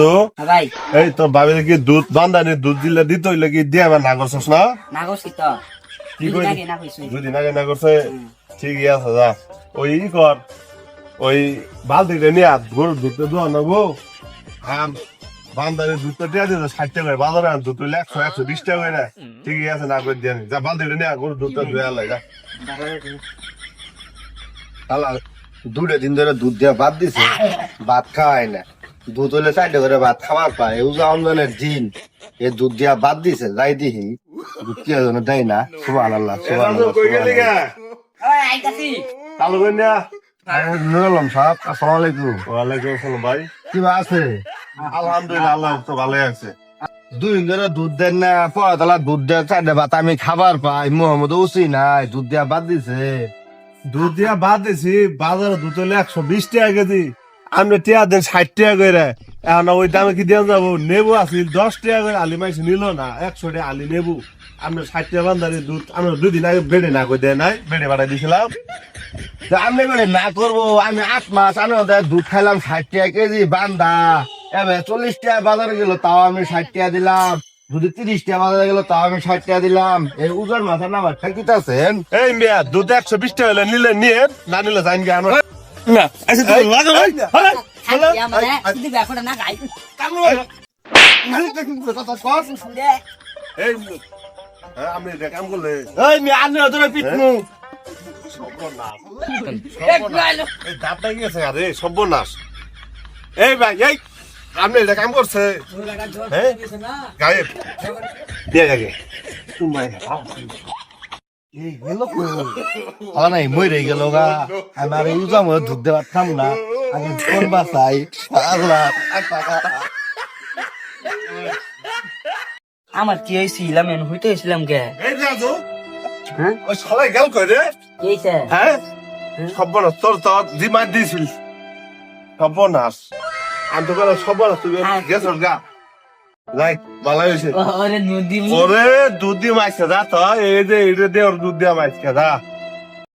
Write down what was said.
তো এই তোর বাবির কি দুধ বান্ধানি দুধ দিলে দিত হইলে কি দিয়ে আবার না করছস না কি কই দুদিন আগে না করছে ঠিকই আছে যা ওই ই কর ওই বালতিটা নিয়ে গরুর দুধটা দোয়া নেবো বান্ধানি দুধটা দিয়ে দিত 60 টাকা করে বাজারে দুধ হইলে 100-120 টাকা করে ঠিকই আছে না করে দিয়ে যা বালতিটা নিয়ে গরুর দুধটা ধুয়ে আলাই যা দুটো দিন ধরে দুধ দেওয়া বাদ দিছে ভাত খাওয়াই না দুধ হলে 4 টাকা করে ভাত খাওয়ার পায় রমজানের দিন এ দুধ দেওয়া বাদ দিছে যাই দিহি দুধ কি যেন দেয় না সুবহানাল্লাহ চালু করে নিয়া নুরুল সাহেব আসসালামু আলাইকুম। ওয়ালাইকুম আসসালাম ভাই কি আছে? আলহামদুলিল্লাহ আল্লাহ তো ভালোই আছে। 2 দিন ধরে দুধ দেন না পয়তলা দুধ দেওয়া 4 ভাত আমি খাবার পাই মোহাম্মদ উসি নাই দুধ দেওয়া বাদ দিছে দুধ দিয়া বাদ দিছি বাজারে দুধ হলে 120 টাকা কেজি আমি টিয়া দেন 60 টাকা করে এখন ওই দামে কি দিয়ে যাবো নেবু আসিল 10 টাকা করে আলি মাইছে নিল না 100 টাকা আলি নেবু আমরা 60 টাকা বান্ধারি দুধ আমরা 2 দিন আগে বেড়ে না করে দেয় নাই বেড়ে বাড়াই দিয়েছিলাম আমি করে না করবো আমি 8 মাস আমি দুধ খাইলাম 60 টাকা কেজি বান্দা এবার 40 টাকা বাজারে গেল তাও আমি 60 টাকা দিলাম যদি 30 টাকা বাজারে গেল তাও আমি 60 টাকা দিলাম এই উজার মাথা না আমার ঠেকিতেছেন এই মিয়া দুধ 120 টাকা হলে নিলে নিয়ে না নিলে যাইন গে আমার না আচ্ছা তুই লাগা ভাই এই আমি এটা কাম করলে এই মি আনে তোরে পিটমু এই দাঁতটা গিয়েছে আরে সর্বনাশ এই ভাই এই আপনি এটা কাম করছে হ্যাঁ গায়েব দিয়ে যাবে এই গেল কো নাই মরে গেল গা আমার উজাম দুধ দেওয়ার থাম না আমি কোন বাসাই আল্লাহ আমার কি হয়েছিলাম এন হইতে হয়েছিলাম কে এই রাজু হ্যাঁ ওই সবাই গেল কই রে এই স্যার হ্যাঁ সর্বনাশ তোর তোর জিমার দিয়েছিল সর্বনাশ আমি তো বলে সর্বনাশ তুই গেছস গা যাই ভালো হয়েছে ওরে নদী ওরে দুধ দিয়ে মাইছে যা তো এই যে এটা দিয়ে ওর দুধ দিয়ে মাইছে যা